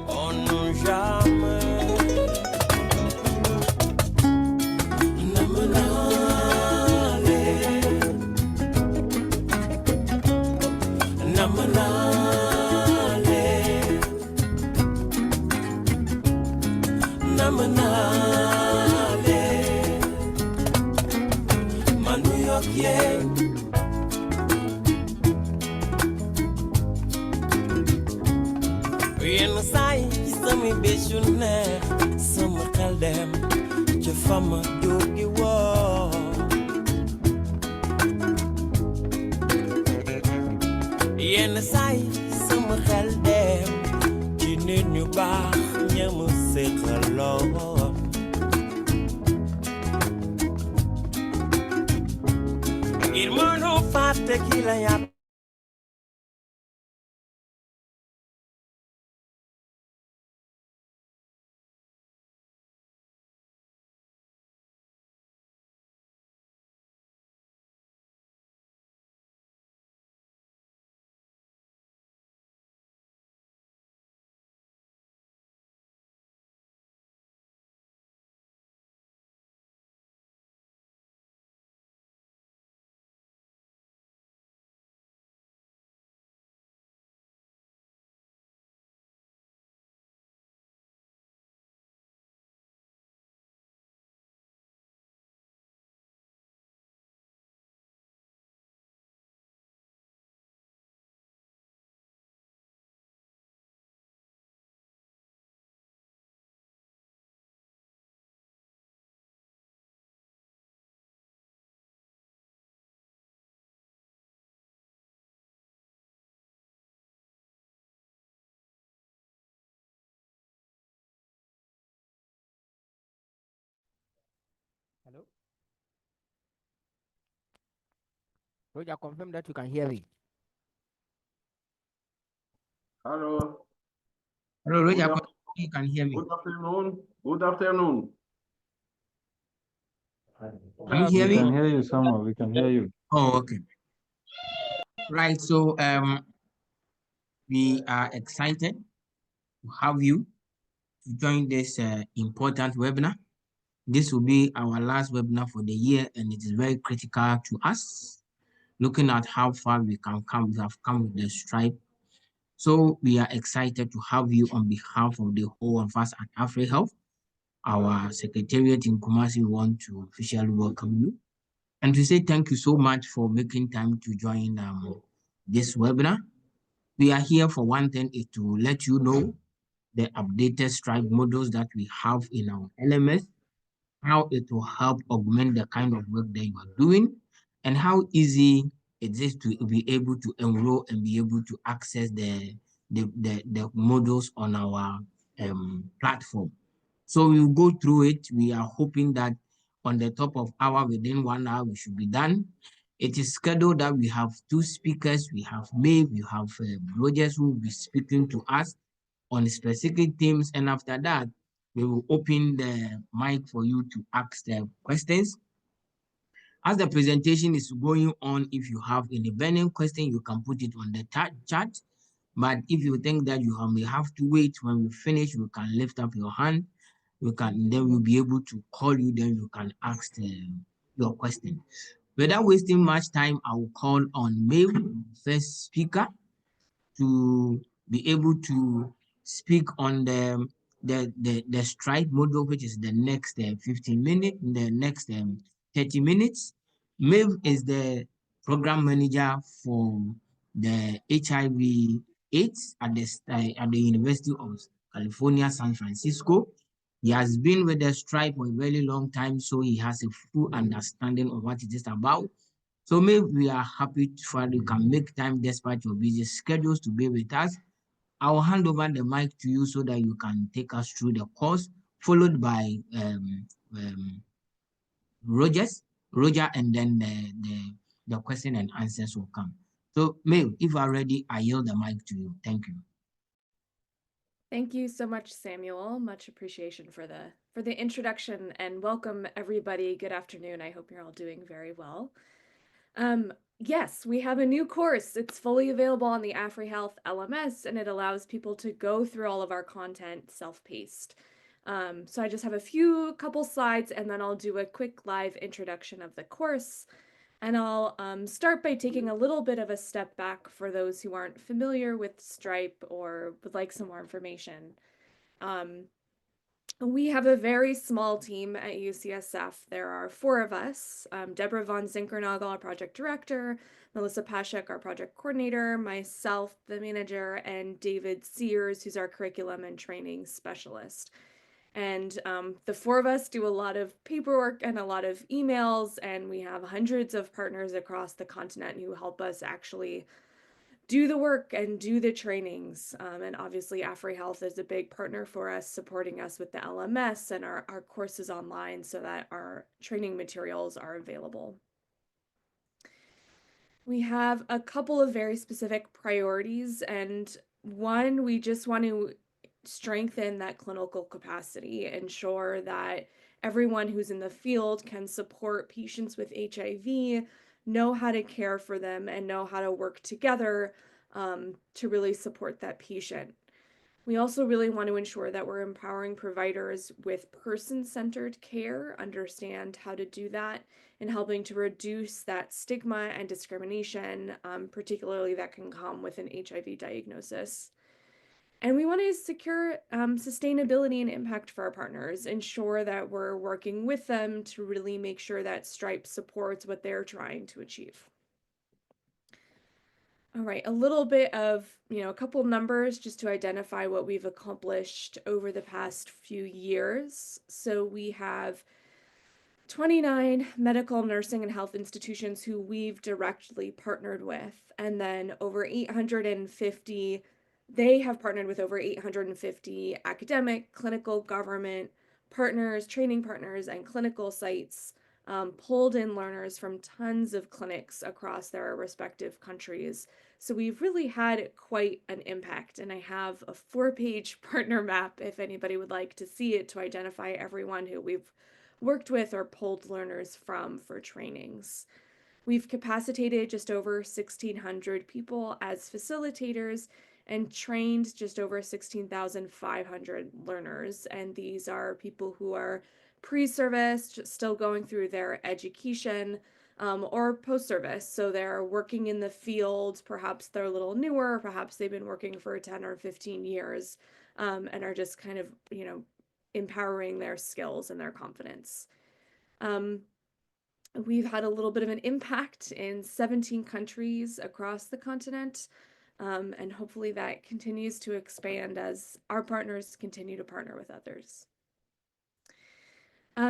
On nous jamais namanale manu yokye yen say sami bejune sama kaldem ci fama jogi wo yen say sama kaldem ci nit ñu baax ñamu seqaloo ngir mënu fàtte ki la yàpp Hello? Roger, confirm that you can hear me. Hello. Hello, Roger, Good you can hear me. Good afternoon. Good afternoon. Can you hear We me? can hear you, Samuel. We can hear you. Oh, okay. Right, so we are excited to have you to join this important webinar. This will be our last webinar for the year, and it is very critical to us, looking at how far we can come. We have come with the STRIPE. So we are excited to have you on behalf of the whole of us at AFREhealth. Our secretariat in Kumasi want to officially welcome you and to say thank you so much for making time to join this webinar. We are here for one thing is to let you know the updated STRIPE models that we have in our LMS, how it will help augment the kind of work that you are doing, and how easy it is to be able to enroll and be able to access the models on our platform. So we will go through it. We are hoping that on the top of hour, within 1 hour, we should be done. It is scheduled that we have two speakers. We have Maeve, we have Rogers who will be speaking to us on specific themes. And after that, we will open the mic for you to ask the questions. As the presentation is going on, if you have any burning question, you can put it on the chat. But if you think that you may have to wait when we finish, you can lift up your hand. Then we'll be able to call you, then you can ask your question. Without wasting much time, I will call on Maeve, first speaker, to be able to speak on the STRIPE model, which is the next 15 minutes, the next 30 minutes. Maeve is the program manager for the HIV AIDS at the University of California, San Francisco. He has been with the STRIPE for a very long time, so he has a full understanding of what it is about. So maybe we are happy for you can make time despite your busy schedules to be with us. I'll hand over the mic to you so that you can take us through the course, followed by Roger, and then the question and answers will come. So Maeve, if you are ready, I yield the mic to you. Thank you. Thank you so much, Samuel. Much appreciation for the introduction, and welcome everybody. Good afternoon. I hope you're all doing very well. Yes, we have a new course. It's fully available on the AFREhealth LMS, and it allows people to go through all of our content self-paced. So I just have a couple slides, and then I'll do a quick live introduction of the course. And I'll start by taking a little bit of a step back for those who aren't familiar with STRIPE or would like some more information. We have a very small team at UCSF. There are 4 of us, Deborah von Zinkernagel, our project director, Melissa Pashek, our project coordinator, myself, the manager, and David Sears, who's our curriculum and training specialist. And the 4 of us do a lot of paperwork and a lot of emails, and we have hundreds of partners across the continent who help us actually do the work and do the trainings. And obviously AFREhealth is a big partner for us, supporting us with the LMS and our courses online so that our training materials are available. We have a couple of very specific priorities, and one, we just want to strengthen that clinical capacity, ensure that everyone who's in the field can support patients with HIV, know how to care for them, and know how to work together to really support that patient. We also really want to ensure that we're empowering providers with person-centered care, understand how to do that, and helping to reduce that stigma and discrimination, particularly that can come with an HIV diagnosis. And we want to secure sustainability and impact for our partners, ensure that we're working with them to really make sure that STRIPE supports what they're trying to achieve. All right, a little bit of, a couple numbers just to identify what we've accomplished over the past few years. So we have 29 medical, nursing, and health institutions who we've directly partnered with, and then over 850, they have partnered with over 850 academic, clinical, government partners, training partners, and clinical sites, pulled in learners from tons of clinics across their respective countries. So we've really had quite an impact, and I have a 4-page partner map if anybody would like to see it, to identify everyone who we've worked with or pulled learners from for trainings. We've capacitated just over 1,600 people as facilitators and trained just over 16,500 learners. And these are people who are pre-service, still going through their education, or post-service. So they're working in the field, perhaps they're a little newer, perhaps they've been working for 10 or 15 years, and are just kind of, empowering their skills and their confidence. We've had a little bit of an impact in 17 countries across the continent, and hopefully that continues to expand as our partners continue to partner with others.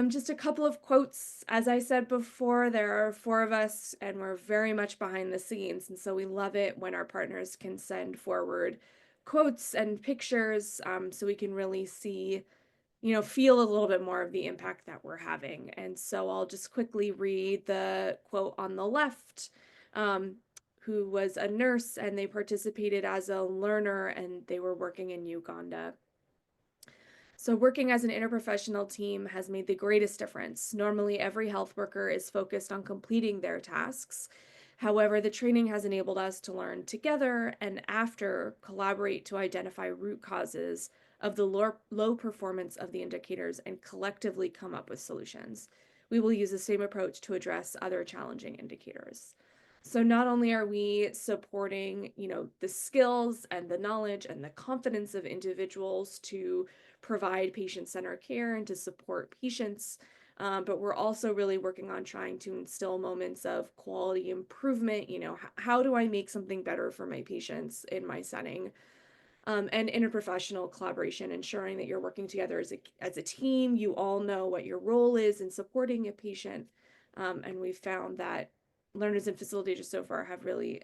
Just a couple of quotes. As I said before, there are 4 of us and we're very much behind the scenes, and so we love it when our partners can send forward quotes and pictures, so we can really see, feel a little bit more of the impact that we're having. And so I'll just quickly read the quote on the left, who was a nurse, and they participated as a learner, and they were working in Uganda. So working as an interprofessional team has made the greatest difference. Normally, every health worker is focused on completing their tasks. However, the training has enabled us to learn together and after collaborate to identify root causes of the low performance of the indicators and collectively come up with solutions. We will use the same approach to address other challenging indicators. So not only are we supporting, the skills and the knowledge and the confidence of individuals to provide patient-centered care and to support patients, but we're also really working on trying to instill moments of quality improvement. How do I make something better for my patients in my setting? And interprofessional collaboration, ensuring that you're working together as a team. You all know what your role is in supporting a patient. And we've found that learners and facilitators so far have really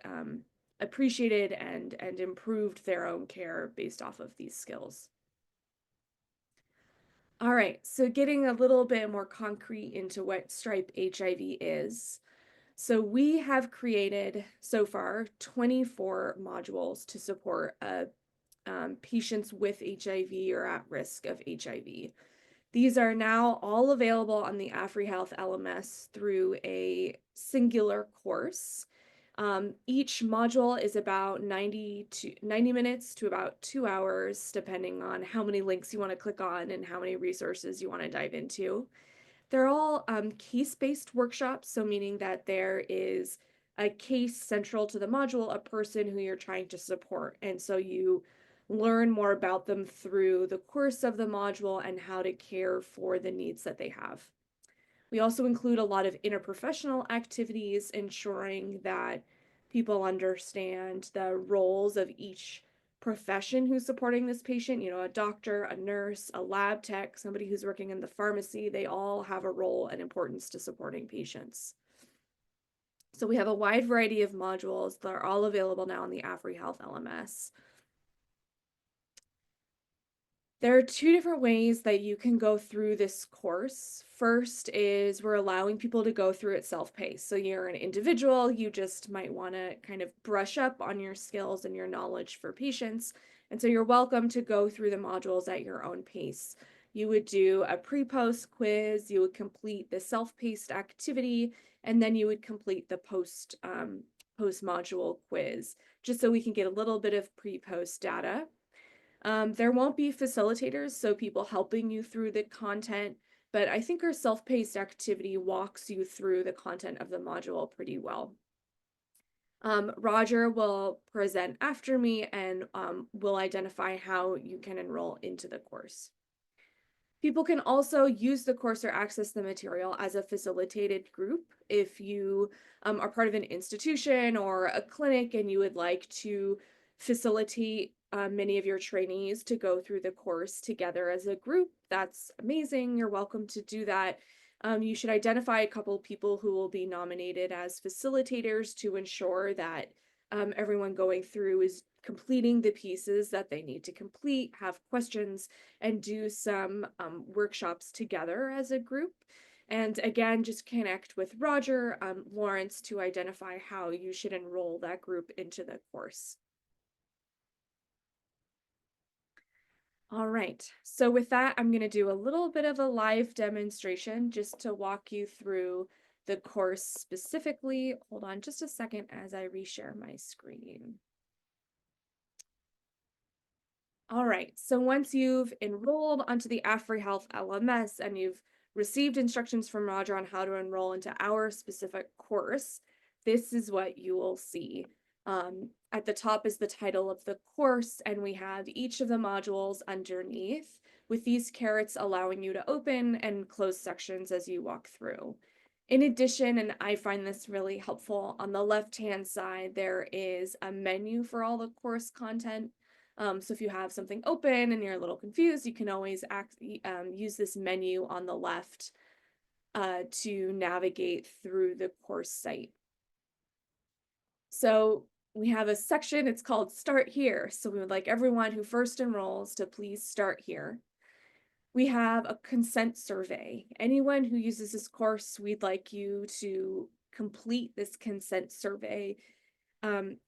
appreciated and improved their own care based off of these skills. All right, so getting a little bit more concrete into what STRIPE HIV is. So we have created so far 24 modules to support patients with HIV or at risk of HIV. These are now all available on the AFREhealth LMS through a singular course. Each module is about 90 minutes to about 2 hours, depending on how many links you want to click on and how many resources you want to dive into. They're all case-based workshops, so meaning that there is a case central to the module, a person who you're trying to support. And so you learn more about them through the course of the module and how to care for the needs that they have. We also include a lot of interprofessional activities, ensuring that people understand the roles of each profession who's supporting this patient. You know, a doctor, a nurse, a lab tech, somebody who's working in the pharmacy, they all have a role and importance to supporting patients. So we have a wide variety of modules that are all available now on the AFREhealth LMS. There are two different ways that you can go through this course. First is we're allowing people to go through it self-paced. So you're an individual, you just might want to kind of brush up on your skills and your knowledge for patients. And so you're welcome to go through the modules at your own pace. You would do a pre-post quiz, you would complete the self-paced activity, and then you would complete the post-module quiz, just so we can get a little bit of pre-post data. There won't be facilitators, so people helping you through the content, but I think our self-paced activity walks you through the content of the module pretty well. Roger will present after me and will identify how you can enroll into the course. People can also use the course or access the material as a facilitated group. If you are part of an institution or a clinic and you would like to facilitate many of your trainees to go through the course together as a group, that's amazing. You're welcome to do that. You should identify a couple of people who will be nominated as facilitators to ensure that everyone going through is completing the pieces that they need to complete, have questions, and do some workshops together as a group. And again, just connect with Roger, Lawrence, to identify how you should enroll that group into the course. All right, so with that, I'm going to do a little bit of a live demonstration just to walk you through the course specifically. Hold on just a second as I reshare my screen. All right, so once you've enrolled onto the AFREhealth LMS and you've received instructions from Roger on how to enroll into our specific course, this is what you will see. At the top is the title of the course, and we have each of the modules underneath with these carrots allowing you to open and close sections as you walk through. In addition, and I find this really helpful, on the left-hand side, there is a menu for all the course content. So if you have something open and you're a little confused, you can always use this menu on the left to navigate through the course site. So we have a section, it's called Start Here. So we would like everyone who first enrolls to please start here. We have a consent survey. Anyone who uses this course, we'd like you to complete this consent survey.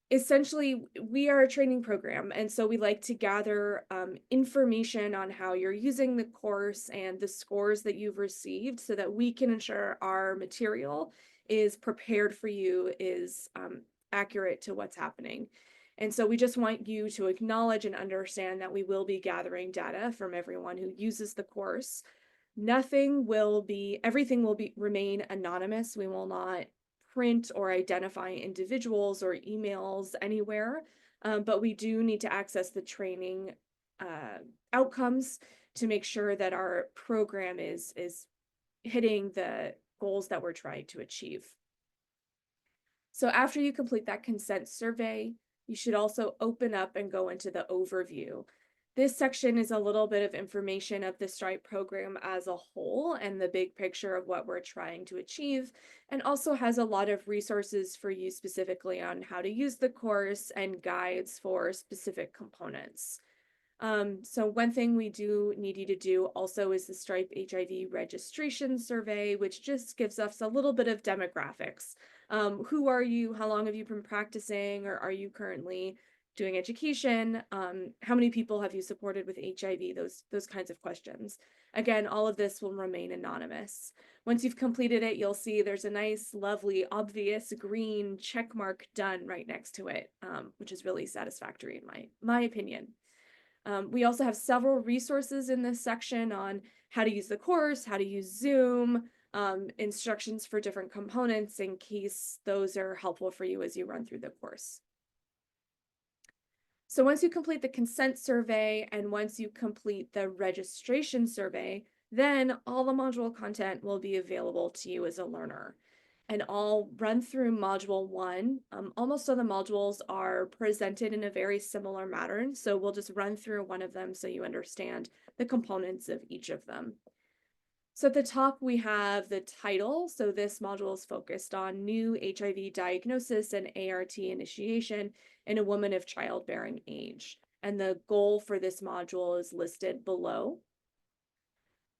Essentially, we are a training program, and so we like to gather information on how you're using the course and the scores that you've received so that we can ensure our material is prepared for you, is accurate to what's happening. And so we just want you to acknowledge and understand that we will be gathering data from everyone who uses the course. Everything will remain anonymous. We will not print or identify individuals or emails anywhere, but we do need to access the training outcomes to make sure that our program is hitting the goals that we're trying to achieve. So after you complete that consent survey, you should also open up and go into the overview. This section is a little bit of information of the STRIPE program as a whole and the big picture of what we're trying to achieve, and also has a lot of resources for you specifically on how to use the course and guides for specific components. So one thing we do need you to do also is the STRIPE HIV registration survey, which just gives us a little bit of demographics. Who are you? How long have you been practicing, or are you currently doing education? How many people have you supported with HIV? Those kinds of questions. Again, all of this will remain anonymous. Once you've completed it, you'll see there's a nice, lovely, obvious green check mark done right next to it, which is really satisfactory in my opinion. We also have several resources in this section on how to use the course, how to use Zoom, instructions for different components in case those are helpful for you as you run through the course. So once you complete the consent survey and once you complete the registration survey, then all the module content will be available to you as a learner. And I'll run through module 1. Almost all the modules are presented in a very similar pattern, so we'll just run through one of them so you understand the components of each of them. So at the top, we have the title. So this module is focused on new HIV diagnosis and ART initiation in a woman of childbearing age. And the goal for this module is listed below.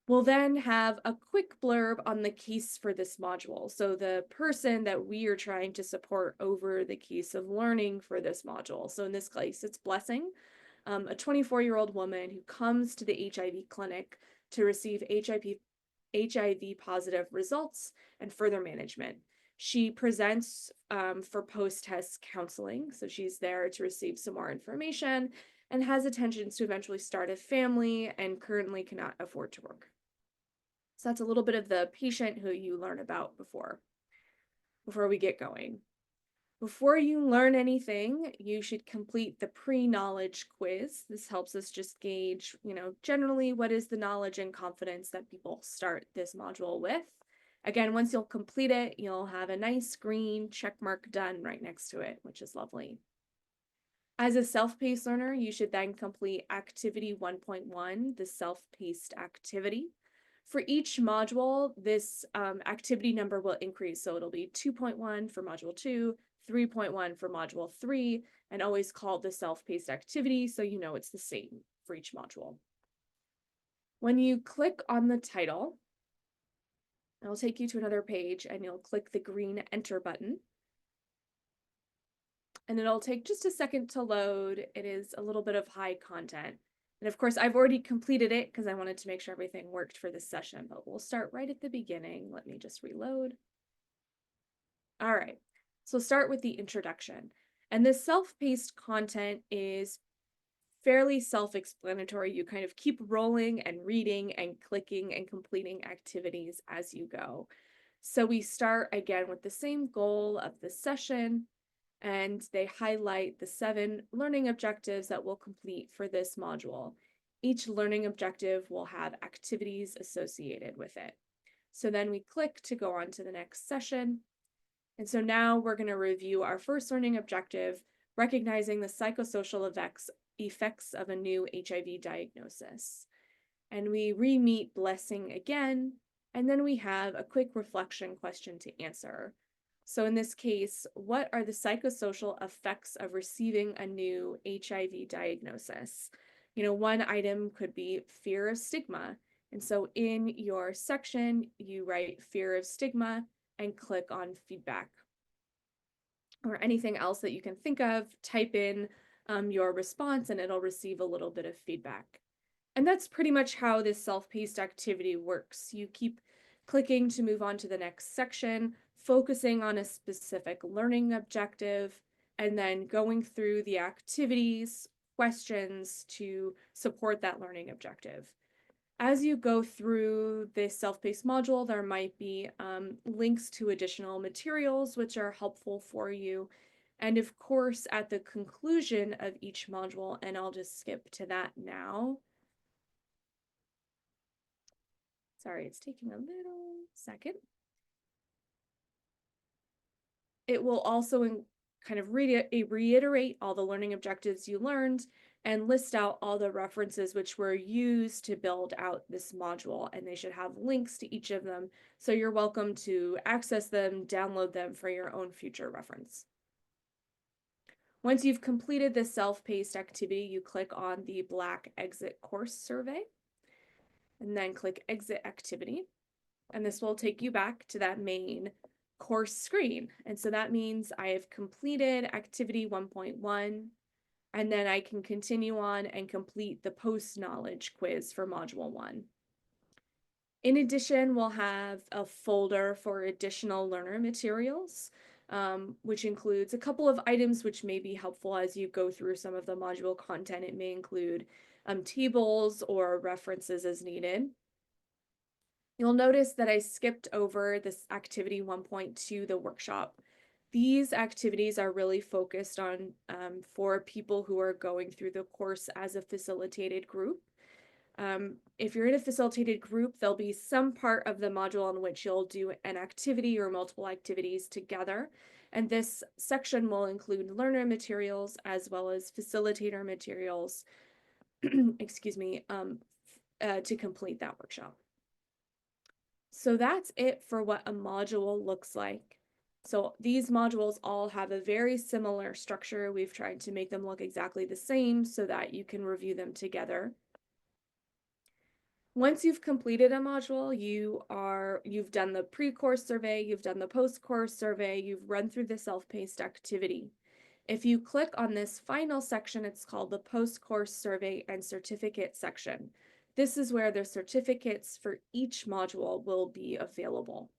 We'll then have a quick blurb on the case for this module. So the person that we are trying to support over the case of learning for this module. So in this case, it's Blessing, a 24-year-old woman who comes to the HIV clinic to receive HIV positive results and further management. She presents for post-test counseling. So she's there to receive some more information and has intentions to eventually start a family and currently cannot afford to work. So that's a little bit of the patient who you learn about before we get going. Before you learn anything, you should complete the pre-knowledge quiz. This helps us just gauge, generally what is the knowledge and confidence that people start this module with. Again, once you'll complete it, you'll have a nice green check mark done right next to it, which is lovely. As a self-paced learner, you should then complete activity 1.1, the self-paced activity. For each module, this activity number will increase. So it'll be 2.1 for module 2, 3.1 for module 3, and always called the self-paced activity, so you know it's the same for each module. When you click on the title, it'll take you to another page and you'll click the green enter button. And it'll take just a second to load. It is a little bit of high content. And of course, I've already completed it because I wanted to make sure everything worked for this session, but we'll start right at the beginning. Let me just reload. All right, so start with the introduction. And this self-paced content is fairly self-explanatory. You kind of keep rolling and reading and clicking and completing activities as you go. So we start again with the same goal of the session, and they highlight the 7 learning objectives that we'll complete for this module. Each learning objective will have activities associated with it. So then we click to go on to the next session. And so now we're going to review our first learning objective, recognizing the psychosocial effects of a new HIV diagnosis. And we re-meet Blessing again, and then we have a quick reflection question to answer. So in this case, what are the psychosocial effects of receiving a new HIV diagnosis? One item could be fear of stigma. And so in your section, you write fear of stigma and click on feedback. Or anything else that you can think of, type in your response and it'll receive a little bit of feedback. And that's pretty much how this self-paced activity works. You keep clicking to move on to the next section, focusing on a specific learning objective, and then going through the activities, questions to support that learning objective. As you go through this self-paced module, there might be links to additional materials which are helpful for you. And of course, at the conclusion of each module, and I'll just skip to that now. Sorry, it's taking a little second. It will also kind of reiterate all the learning objectives you learned and list out all the references which were used to build out this module, and they should have links to each of them, so you're welcome to access them, download them for your own future reference. Once you've completed this self-paced activity, you click on the black exit course survey, and then click exit activity, and this will take you back to that main course screen. And so that means I have completed activity 1.1, and then I can continue on and complete the post-knowledge quiz for module 1. In addition, we'll have a folder for additional learner materials, which includes a couple of items which may be helpful as you go through some of the module content. It may include tables or references as needed. You'll notice that I skipped over this activity 1.2, the workshop. these activities are really focused on for people who are going through the course as a facilitated group. If you're in a facilitated group, there'll be some part of the module in which you'll do an activity or multiple activities together. And this section will include learner materials as well as facilitator materials, excuse me, to complete that workshop. So that's it for what a module looks like. So these modules all have a very similar structure. We've tried to make them look exactly the same so that you can review them together. Once you've completed a module, you've done the pre-course survey, you've done the post-course survey, you've run through the self-paced activity. If you click on this final section, it's called the post-course survey and certificate section. This is where the certificates for each module will be available.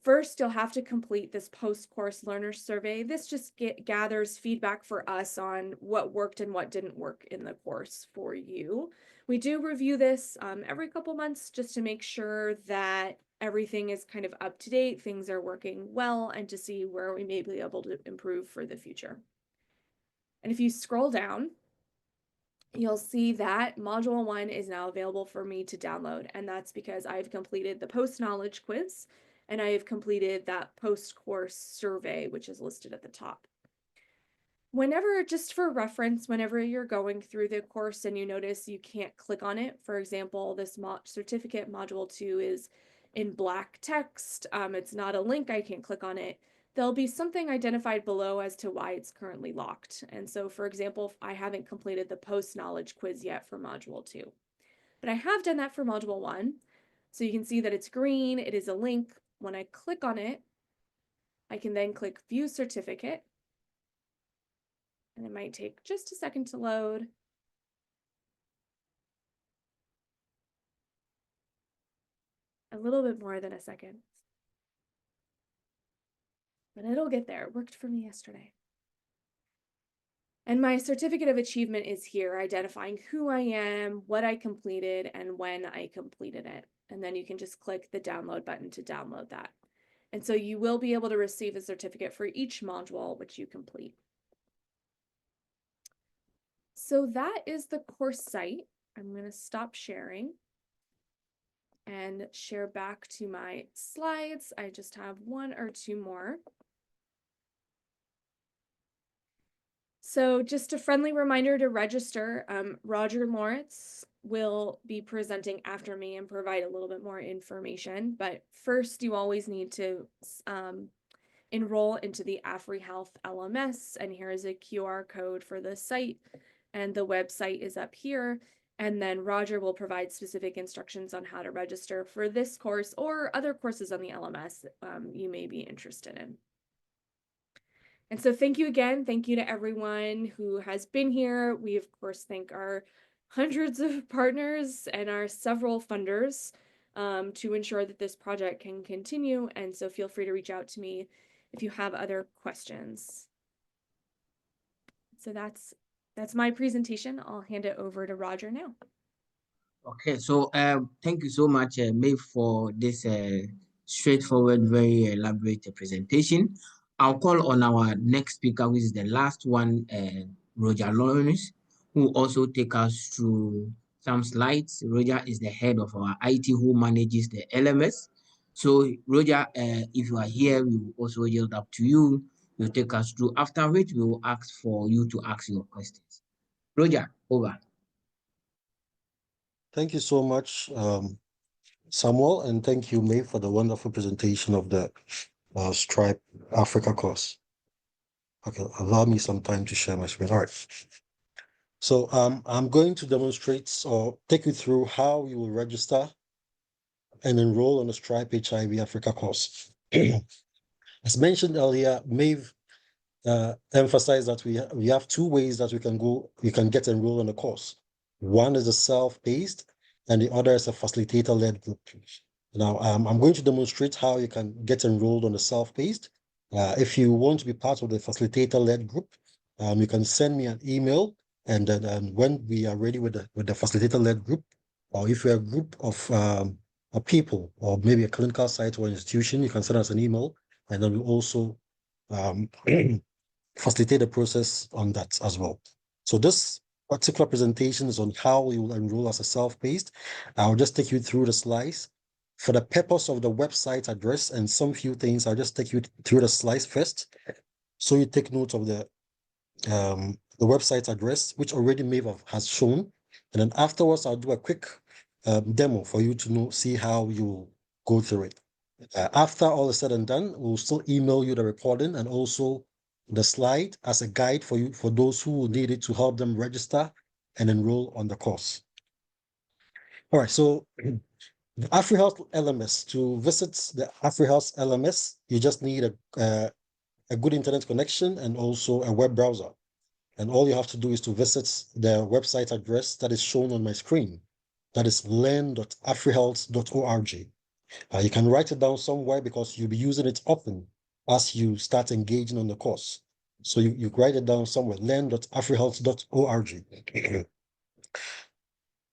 First, you'll have to complete this post-course learner survey. This just gathers feedback for us on what worked and what didn't work in the course for you. We do review this every couple months just to make sure that everything is kind of up to date, things are working well, and to see where we may be able to improve for the future. And if you scroll down, you'll see that Module 1 is now available for me to download, and that's because I've completed the post-knowledge quiz, and I have completed that post-course survey, which is listed at the top. Whenever, just for reference, whenever you're going through the course and you notice you can't click on it, for example, this certificate Module 2 is in black text, it's not a link, I can't click on it, there'll be something identified below as to why it's currently locked. And so, for example, I haven't completed the post-knowledge quiz yet for Module 2, but I have done that for Module 1. So you can see that it's green, it is a link. When I click on it, I can then click View Certificate, and it might take just a second to load. A little bit more than a second. But it'll get there. It worked for me yesterday. And my certificate of achievement is here, identifying who I am, what I completed, and when I completed it. And then you can just click the download button to download that. And so you will be able to receive a certificate for each module which you complete. So that is the course site. I'm going to stop sharing and share back to my slides. I just have one or two more. So just a friendly reminder to register. Roger Lawrence will be presenting after me and provide a little bit more information. But first, you always need to enroll into the AFREhealth LMS. And here is a QR code for the site. And the website is up here. And then Roger will provide specific instructions on how to register for this course or other courses on the LMS you may be interested in. And so thank you again. Thank you to everyone who has been here. We, of course, thank our hundreds of partners and our several funders to ensure that this project can continue. And so feel free to reach out to me if you have other questions. So that's my presentation. I'll hand it over to Roger now. Okay, so thank you so much, Maeve, for this straightforward, very elaborate presentation. I'll call on our next speaker, which is the last one, Roger Lawrence, who will also take us through some slides. Roger is the head of our IT who manages the LMS. So Roger, if you are here, we will also yield up to you. You'll take us through, after which we will ask for you to ask your questions. Roger, over. Thank you so much, Samuel, and thank you, Maeve, for the wonderful presentation of the STRIPE Africa course. Okay, allow me some time to share my screen. All right. So I'm going to demonstrate or take you through how you will register and enroll on the STRIPE HIV Africa course. As mentioned earlier, Maeve emphasized that we have two ways that we can get enrolled on the course. One is a self-paced, and the other is a facilitator-led group. Now, I'm going to demonstrate how you can get enrolled on the self-paced. If you want to be part of the facilitator-led group, you can send me an email, and then when we are ready with the facilitator-led group, or if you're a group of people, or maybe a clinical site or institution, you can send us an email, and then we also facilitate the process on that as well. So this particular presentation is on how you will enroll as a self-paced. I'll just take you through the slides. For the purpose of the website address and some few things, I'll just take you through the slides first. So you take note of the website address, which already Maeve has shown. And then afterwards, I'll do a quick demo for you to see how you go through it. After all is said and done, we'll still email you the recording and also the slide as a guide for you, for those who need it to help them register and enroll on the course. All right, so the AFREhealth LMS, to visit the AFREhealth LMS, you just need a good internet connection and also a web browser. And all you have to do is to visit the website address that is shown on my screen. That is learn.afrehealth.org. You can write it down somewhere because you'll be using it often as you start engaging on the course. So you write it down somewhere, learn.afrehealth.org.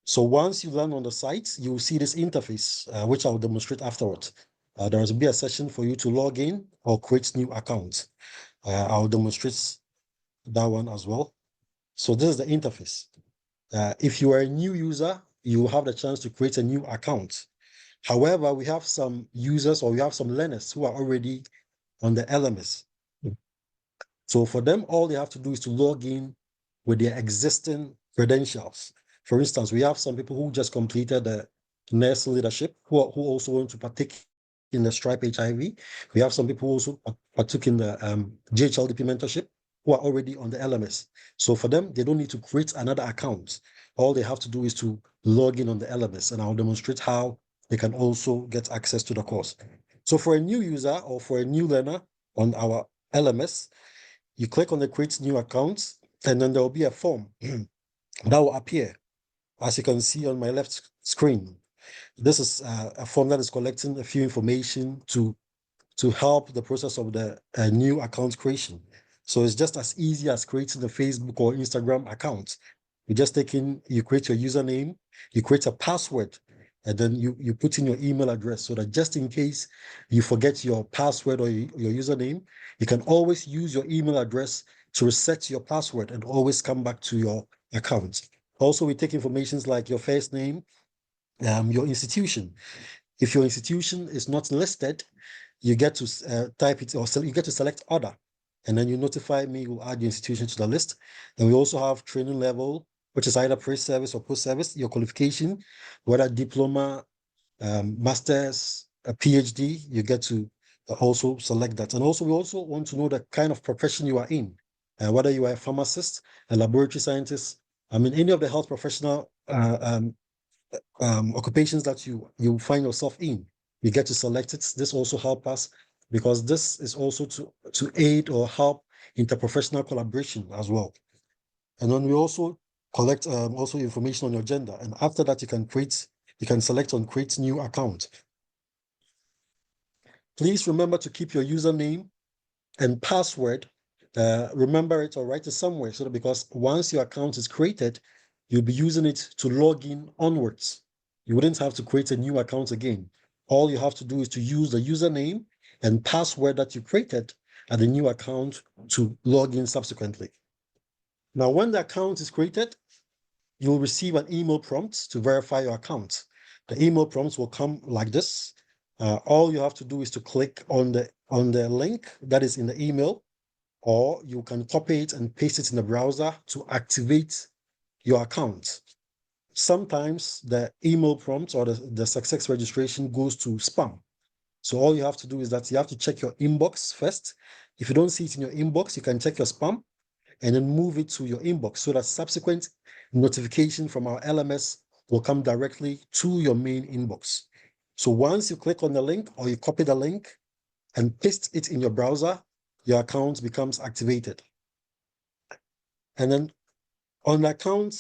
So once you land on the site, you will see this interface, which I'll demonstrate afterwards. There will be a session for you to log in or create new accounts. I'll demonstrate that one as well. So this is the interface. If you are a new user, you will have the chance to create a new account. However, we have some users or we have some learners who are already on the LMS. So for them, all they have to do is to log in with their existing credentials. For instance, we have some people who just completed the nurse leadership who also want to partake in the STRIPE HIV. We have some people who also partook in the GHLDP mentorship who are already on the LMS. So for them, they don't need to create another account. All they have to do is to log in on the LMS, and I'll demonstrate how they can also get access to the course. So for a new user or for a new learner on our LMS, you click on the create new account, and then there will be a form that will appear, as you can see on my left screen. This is a form that is collecting a few information to help the process of the new account creation. So it's just as easy as creating a Facebook or Instagram account. You create your username, you create a password, and then you put in your email address so that just in case you forget your password or your username, you can always use your email address to reset your password and always come back to your account. Also, we take information like your first name, your institution. If your institution is not listed, you get to type it, or you get to select other, and then you notify me, we'll add your institution to the list. And we also have training level, which is either pre-service or post-service, your qualification, whether diploma, master's, a PhD, you get to also select that. And also, we also want to know the kind of profession you are in, whether you are a pharmacist, a laboratory scientist, any of the health professional occupations that you find yourself in, you get to select it. This also helps us because this is also to aid or help interprofessional collaboration as well. And then we also collect also information on your gender. And after that, you can select on create new account. Please remember to keep your username and password. Remember it or write it somewhere, so that because once your account is created, you'll be using it to log in onwards. You wouldn't have to create a new account again. All you have to do is to use the username and password that you created at the new account to log in subsequently. Now, when the account is created, you'll receive an email prompt to verify your account. The email prompts will come like this. All you have to do is to click on the link that is in the email, or you can copy it and paste it in the browser to activate your account. Sometimes the email prompt or the success registration goes to spam. So all you have to do is that you have to check your inbox first. If you don't see it in your inbox, you can check your spam and then move it to your inbox so that subsequent notification from our LMS will come directly to your main inbox. So once you click on the link or you copy the link and paste it in your browser, your account becomes activated. And then on the account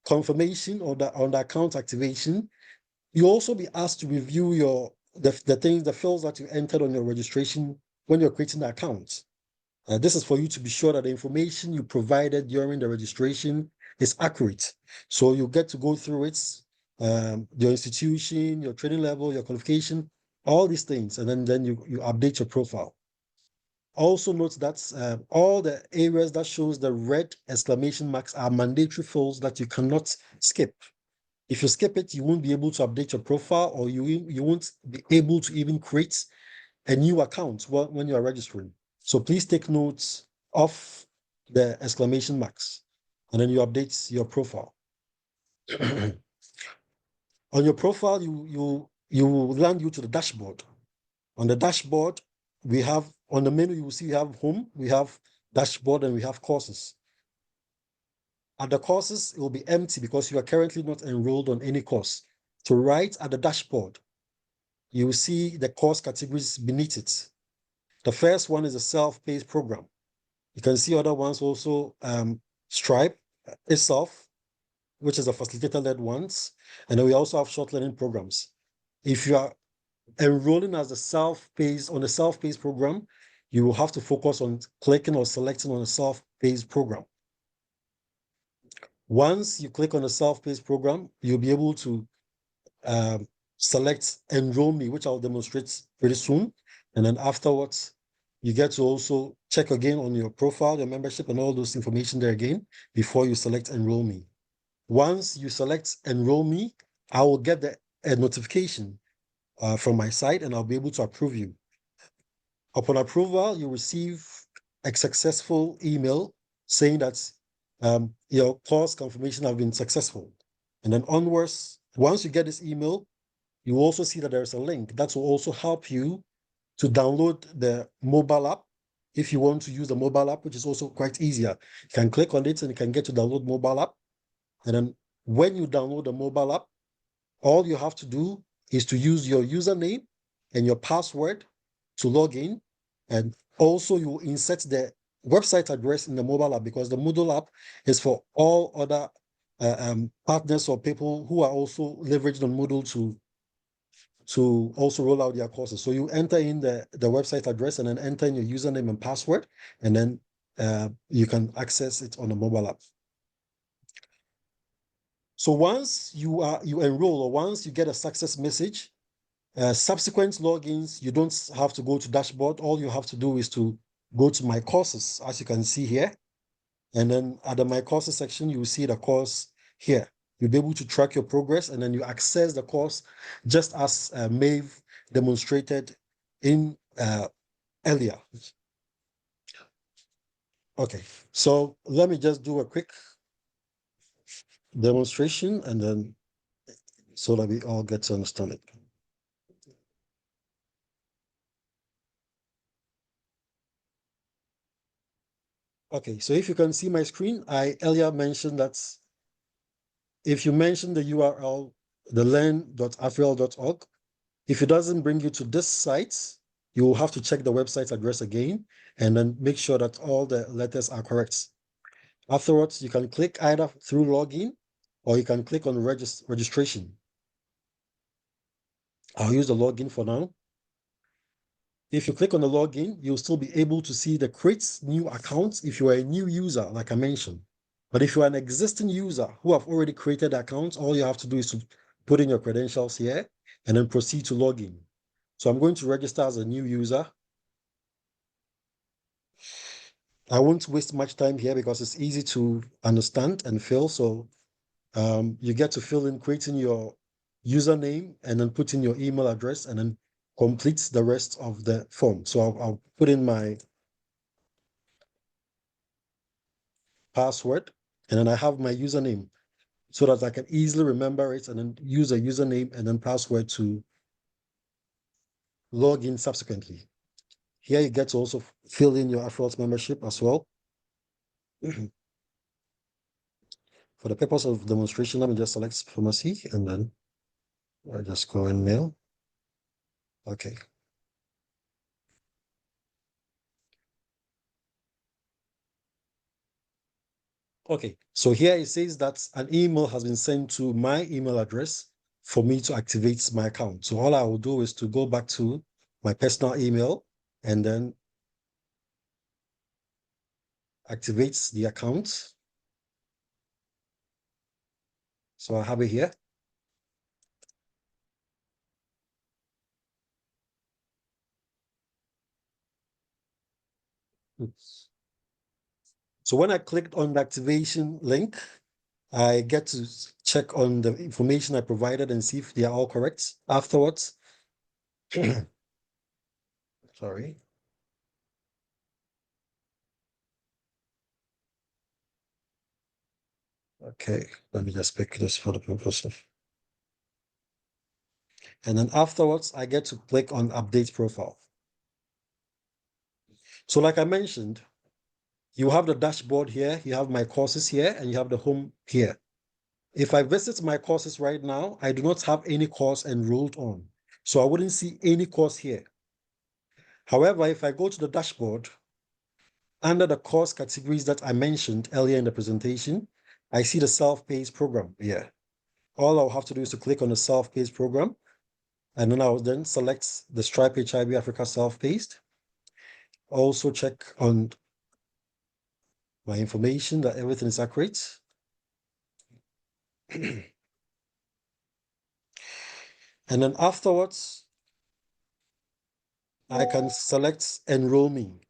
confirmation or on the account activation, you'll also be asked to review the fields that you entered on your registration when you're creating the account. This is for you to be sure that the information you provided during the registration is accurate. So you get to go through it, your institution, your training level, your qualification, all these things, and then you update your profile. Also note that all the areas that shows the red exclamation marks are mandatory fields that you cannot skip. If you skip it, you won't be able to update your profile, or you won't be able to even create a new account when you are registering. So please take notes of the exclamation marks, and then you update your profile. On your profile, you will land you to the dashboard. On the dashboard, we have, on the menu, you will see we have home, we have dashboard, and we have courses. At the courses, it will be empty because you are currently not enrolled on any course. So right at the dashboard, you will see the course categories beneath it. The first one is a self-paced program. You can see other ones also, STRIPE itself, which is a facilitator-led ones. And then we also have short learning programs. If you are enrolling as a self-paced on a self-paced program, you will have to focus on clicking or selecting on a self-paced program. Once you click on a self-paced program, you'll be able to select Enroll Me, which I'll demonstrate pretty soon. And then afterwards, you get to also check again on your profile, your membership, and all those information there again before you select Enroll Me. Once you select Enroll Me, I will get a notification from my side, and I'll be able to approve you. Upon approval, you receive a successful email saying that your course confirmation have been successful. And then onwards, once you get this email, you also see that there's a link that will also help you to download the mobile app. If you want to use the mobile app, which is also quite easier, you can click on it and you can get to download mobile app. And then when you download the mobile app, all you have to do is to use your username and your password to log in. And also you insert the website address in the mobile app, because the Moodle app is for all other partners or people who are also leveraged on Moodle to also roll out their courses. So you enter in the website address and then enter in your username and password, and then you can access it on the mobile app. So once you enroll, or once you get a success message, subsequent logins, you don't have to go to dashboard. All you have to do is to go to my courses, as you can see here. And then at the my courses section, you will see the course here. You'll be able to track your progress, and then you access the course just as Maeve demonstrated in earlier. Okay, so let me just do a quick demonstration, and then so that we all get to understand it. Okay, so if you can see my screen, I earlier mentioned that if you mention the URL, the learn.AFREhealth.org, if it doesn't bring you to this site, you will have to check the website address again and then make sure that all the letters are correct. Afterwards, you can click either through login or you can click on registration. I'll use the login for now. If you click on the login, you'll still be able to see the create new accounts if you are a new user, like I mentioned. But if you are an existing user who have already created accounts, all you have to do is to put in your credentials here and then proceed to login. So I'm going to register as a new user. I won't waste much time here because it's easy to understand and fill. So you get to fill in creating your username and then put in your email address and then complete the rest of the form. So I'll put in my password, and then I have my username so that I can easily remember it and then use a username and then password to log in subsequently. Here you get to also fill in your AFREhealth membership as well. For the purpose of demonstration, let me just select pharmacy and then I just go in mail. Okay. Okay, so here it says that an email has been sent to my email address for me to activate my account. So all I will do is to go back to my personal email and then activate the account. So I have it here. Oops. So when I clicked on the activation link, I get to check on the information I provided and see if they are all correct afterwards. Sorry. Okay, let me just pick this for the purpose of. And then afterwards, I get to click on update profile. So like I mentioned, you have the dashboard here, you have my courses here, and you have the home here. If I visit my courses right now, I do not have any course enrolled on. So I wouldn't see any course here. However, if I go to the dashboard, under the course categories that I mentioned earlier in the presentation, I see the self-paced program here. All I'll have to do is to click on the self-paced program, and then I'll then select the STRIPE HIV Africa self-paced. Also check on my information that everything is accurate. And then afterwards, I can select enroll me.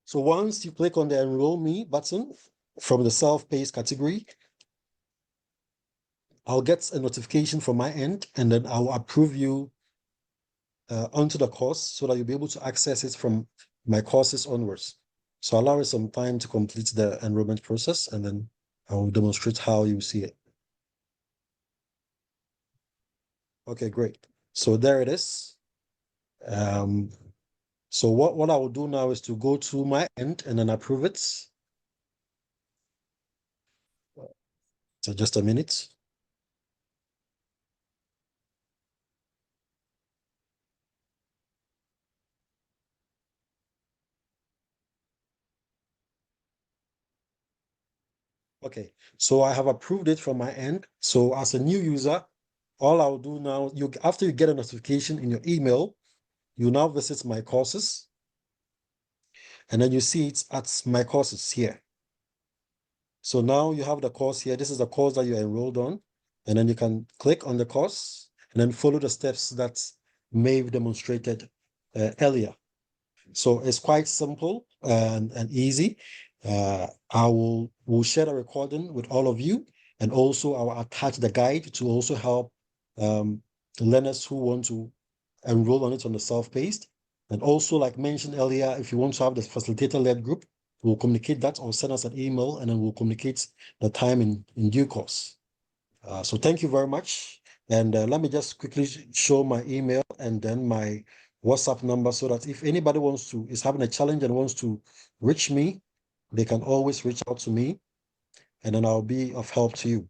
So once you click on the enroll me button from the self-paced category, I'll get a notification from my end, and then I'll approve you onto the course so that you'll be able to access it from my courses onwards. So allow it some time to complete the enrollment process, and then I will demonstrate how you see it. Okay, great. So there it is. So what I will do now is to go to my end and then approve it. So just a minute. Okay, so I have approved it from my end. So as a new user, all I'll do now, after you get a notification in your email, you now visit my courses, and then you see it at my courses here. So now you have the course here. This is the course that you're enrolled on, and then you can click on the course and then follow the steps that Maeve demonstrated earlier. So it's quite simple and easy. I will share the recording with all of you, and also I will attach the guide to also help learners who want to enroll on it on the self-paced. And also, like mentioned earlier, if you want to have the facilitator-led group, we'll communicate that, or send us an email, and then we'll communicate the time in due course. So thank you very much. And let me just quickly show my email and then my WhatsApp number, so that if anybody is having a challenge and wants to reach me, they can always reach out to me, and then I'll be of help to you,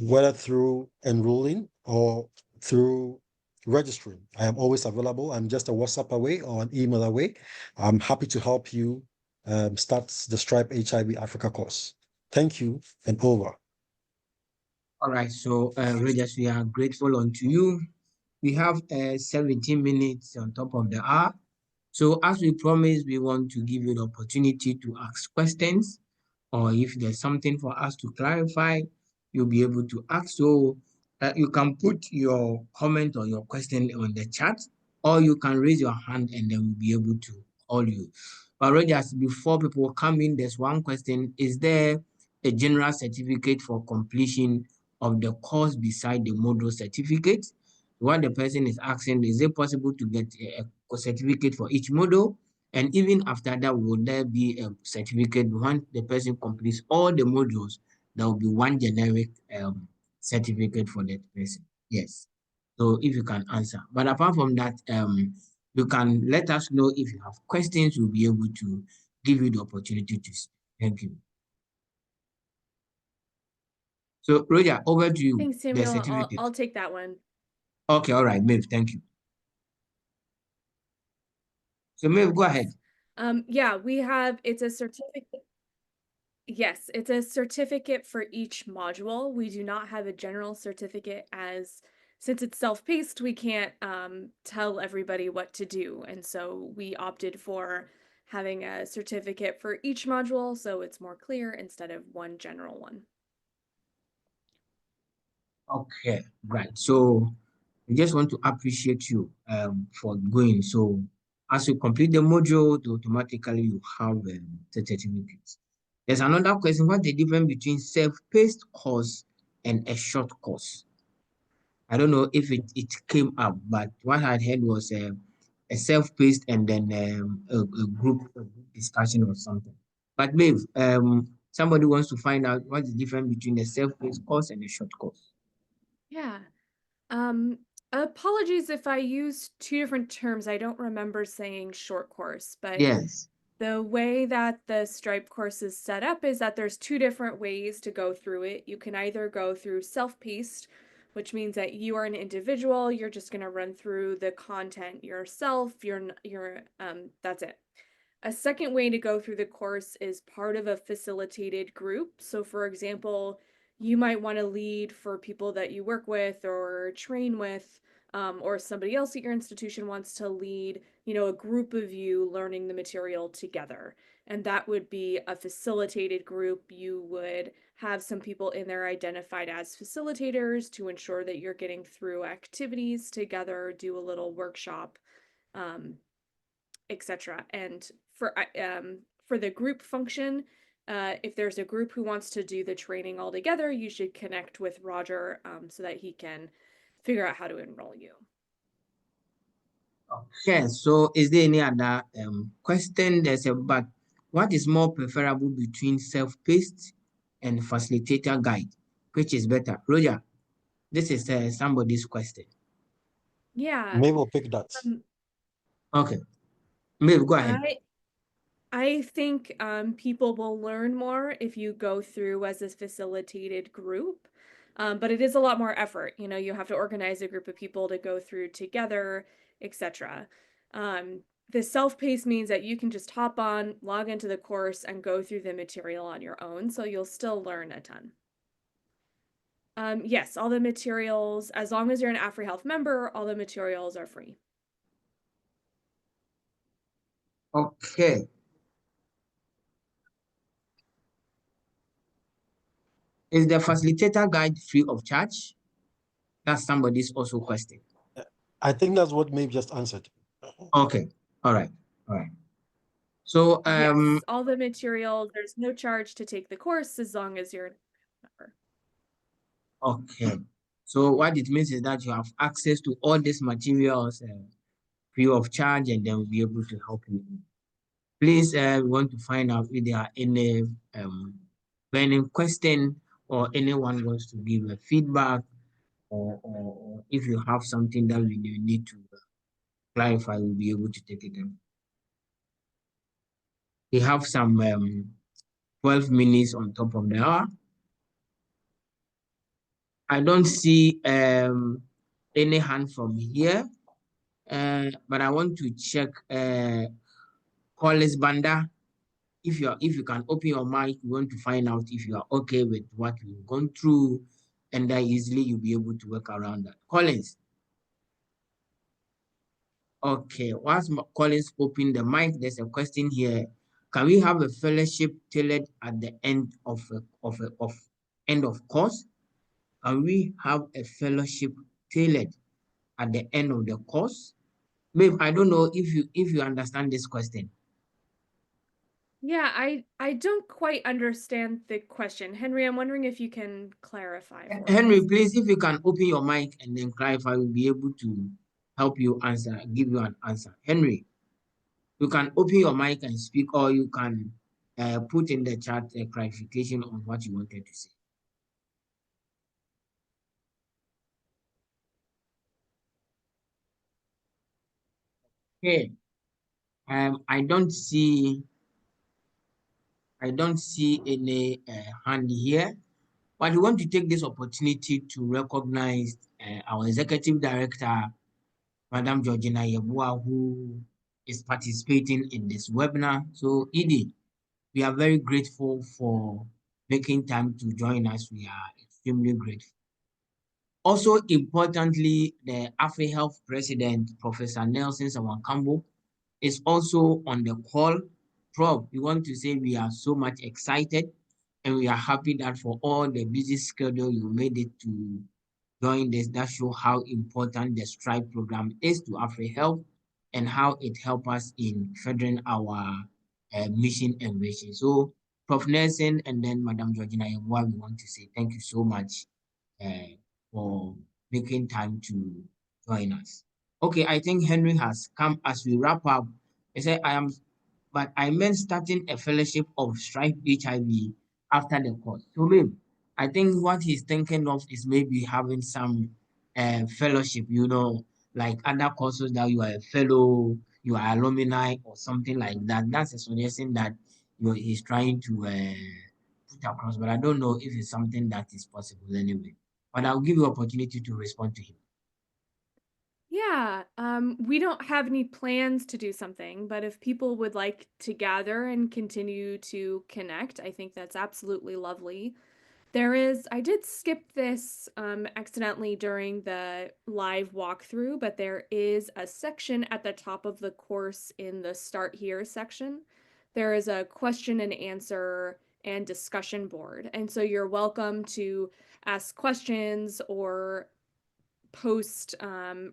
whether through enrolling or through registering. I am always available. I'm just a WhatsApp away or an email away. I'm happy to help you start the STRIPE HIV Africa course. Thank you, and over. All right, so Rogers, we are grateful unto you. We have 17 minutes on top of the hour. So as we promised, we want to give you the opportunity to ask questions, or if there's something for us to clarify, you'll be able to ask. So you can put your comment or your question on the chat, or you can raise your hand and then we'll be able to call you. But Rogers, before people come in, there's one question. Is there a general certificate for completion of the course beside the module certificate? What the person is asking, is it possible to get a certificate for each module? And even after that, will there be a certificate once the person completes all the modules? There will be one generic certificate for that person. Yes. So if you can answer. But apart from that, you can let us know if you have questions. We'll be able to give you the opportunity to speak. Thank you. So Roger, over to you. Thanks, The Samuel. certificate. I'll take that one. Okay, all right, Maeve, thank you. So Maeve, go ahead. Yeah, it's a certificate. Yes, it's a certificate for each module. We do not have a general certificate, since it's self-paced, we can't tell everybody what to do. And so we opted for having a certificate for each module so it's more clear instead of one general one. Okay, right. So we just want to appreciate you for going. So as you complete the module, automatically you have certificates. There's another question. What's the difference between self-paced course and a short course? I don't know if it came up, but what I heard was a self-paced and then a group discussion or something. But Maeve, somebody wants to find out what's the difference between a self-paced course and a short course. Yeah. Apologies if I use two different terms. I don't remember saying short course, but Yes. the way that the STRIPE course is set up is that there's two different ways to go through it. You can either go through self-paced, which means that you are an individual, you're just going to run through the content yourself, that's it. A second way to go through the course is part of a facilitated group. So for example, you might want to lead for people that you work with or train with, or somebody else at your institution wants to lead, a group of you learning the material together. And that would be a facilitated group. You would have some people in there identified as facilitators to ensure that you're getting through activities together, do a little workshop, etc. And for the group function, if there's a group who wants to do the training all together, you should connect with Roger so that he can figure out how to enroll you. Okay, so is there any other question? But what is more preferable between self-paced and facilitator guide? Which is better? Roger, this is somebody's question. Yeah. Maeve will pick that. Okay, Maeve, go ahead. I think people will learn more if you go through as a facilitated group, but it is a lot more effort. You have to organize a group of people to go through together, etc. The self-paced means that you can just hop on, log into the course, and go through the material on your own, so you'll still learn a ton. Yes, all the materials, as long as you're an AFREhealth member, all the materials are free. Okay. Is the facilitator guide free of charge? That's somebody's also question. I think that's what Maeve just answered. Okay, all right. So yes, all the material, there's no charge to take the course as long as you're a member. okay. So what it means is that you have access to all these materials free of charge, and then we'll be able to help you. Please, we want to find out if there are any burning question or anyone wants to give a feedback, or if you have something that we need to clarify, we'll be able to take it in. We have some 12 minutes on top of the hour. I don't see any hand from here, but I want to check Collins Banda. If you can open your mic, we want to find out if you are okay with what we've gone through, and then easily you'll be able to work around that. Collins. Okay, once Collins open the mic, there's a question here. Can we have a fellowship tailored at the end of end of course? Can we have a fellowship tailored at the end of the course? Babe, I don't know if you understand this question. Yeah, I don't quite understand the question. Henry, I'm wondering if you can clarify for Henry, us. please, if you can open your mic and then clarify, we'll be able to help you answer, give you an answer. Henry, you can open your mic and speak, or you can put in the chat a clarification on what you wanted to say. Okay. I don't see any hand here, but we want to take this opportunity to recognize our executive director, Madam Georgina Yebua, who is participating in this webinar. So, Edie, we are very grateful for making time to join us. We are extremely grateful. Also, importantly, the AFREhealth President, Professor Nelson Sawankambo, is also on the call. Prof, we want to say we are so much excited and we are happy that for all the busy schedule you made it to join this. That show how important the STRIPE program is to AFREhealth and how it helps us in furthering our mission and vision. So, Prof. Nelson and then Madam Georgina, what we want to say thank you so much for making time to join us. Okay, I think Henry has come as we wrap up. He said, but I meant starting a fellowship of STRIPE HIV after the course. So maybe I think what he's thinking of is maybe having some fellowship, like other courses that you are a fellow, you are alumni or something like that. That's a suggestion that he's trying to put across, but I don't know if it's something that is possible anyway. But I'll give you opportunity to respond to him. Yeah, we don't have any plans to do something, but if people would like to gather and continue to connect, I think that's absolutely lovely. I did skip this accidentally during the live walkthrough, but there is a section at the top of the course in the Start Here section. There is a question and answer and discussion board. And so you're welcome to ask questions or post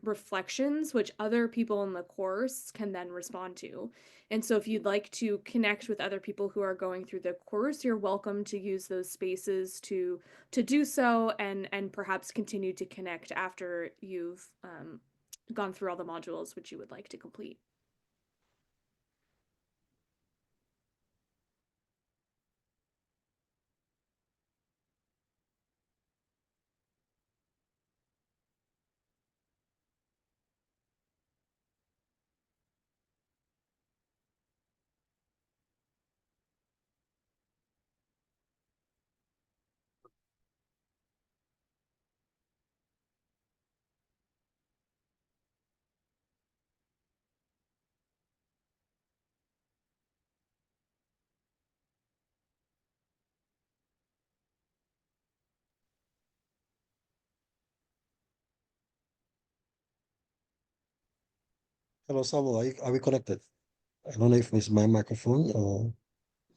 reflections, which other people in the course can then respond to. And so if you'd like to connect with other people who are going through the course, you're welcome to use those spaces to do so and perhaps continue to connect after you've gone through all the modules which you would like to complete. Hello, Samuel. Are we connected? I don't know if it's my microphone or.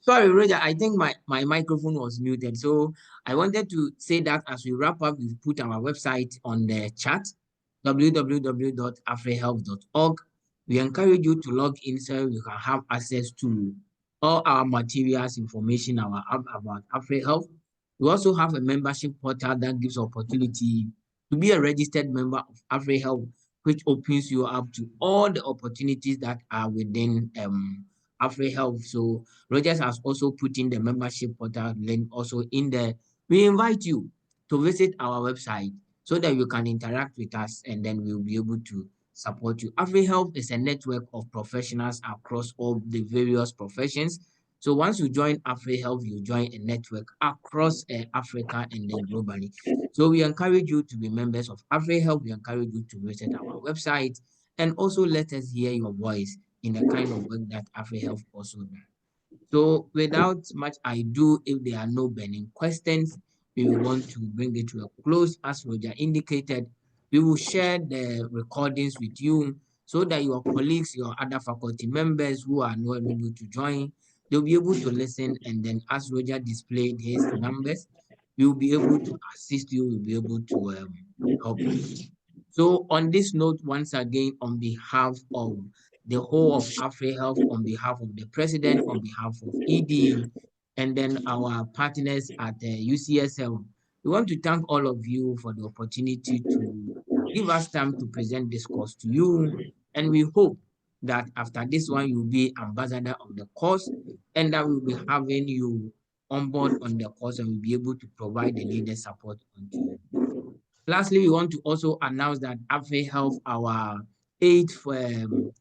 Sorry, Roger, I think my microphone was muted. So I wanted to say that as we wrap up, we've put our website on the chat, www.afrehealth.org. We encourage you to log in so you can have access to all our materials, information about AFREhealth. We also have a membership portal that gives opportunity to be a registered member of AFREhealth, which opens you up to all the opportunities that are within AFREhealth. So Rogers has also put in the membership portal link also in there. We invite you to visit our website so that you can interact with us and then we'll be able to support you. AFREhealth is a network of professionals across all the various professions. So once you join AFREhealth, you join a network across Africa and then globally. So we encourage you to be members of AFREhealth. We encourage you to visit our website and also let us hear your voice in the kind of work that AFREhealth also does. So without much ado, if there are no burning questions, we will want to bring it to a close. As Roger indicated, we will share the recordings with you so that your colleagues, your other faculty members who are not able to join, they'll be able to listen. And then as Roger displayed his numbers, we will be able to assist you, we'll be able to help you. So on this note, once again, on behalf of the whole of AFREhealth, on behalf of the president, on behalf of ED, and then our partners at UCSL, we want to thank all of you for the opportunity to give us time to present this course to you. And we hope that after this one, you'll be ambassador of the course and that we'll be having you on board on the course and we'll be able to provide the needed support unto you. Lastly, we want to also announce that AFREhealth, our 8th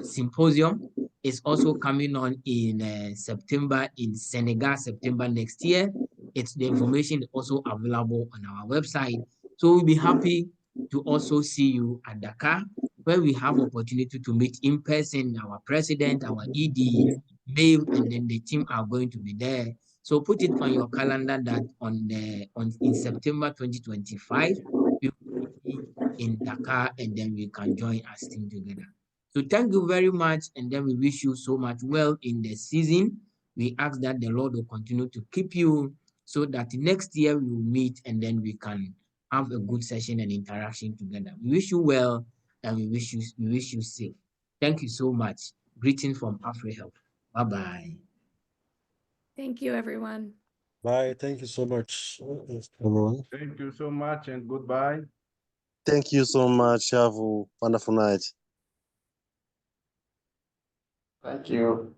symposium, is also coming on in September in Senegal, September next year. The information is also available on our website. So we'll be happy to also see you at Dakar, where we have opportunity to meet in person. Our president, our ED, Maeve, and then the team are going to be there. So put it on your calendar that in September 2025, we will be in Dakar and then we can join our team together. So thank you very much, and then we wish you so much well in the season. We ask that the Lord will continue to keep you so that next year we will meet and then we can have a good session and interaction together. We wish you well and we wish you safe. Thank you so much. Greetings from AFREhealth. Bye-bye. Thank you, everyone. Bye. Thank you so much, everyone. Thank you so much and goodbye. Thank you so much. Have a wonderful night. Thank you.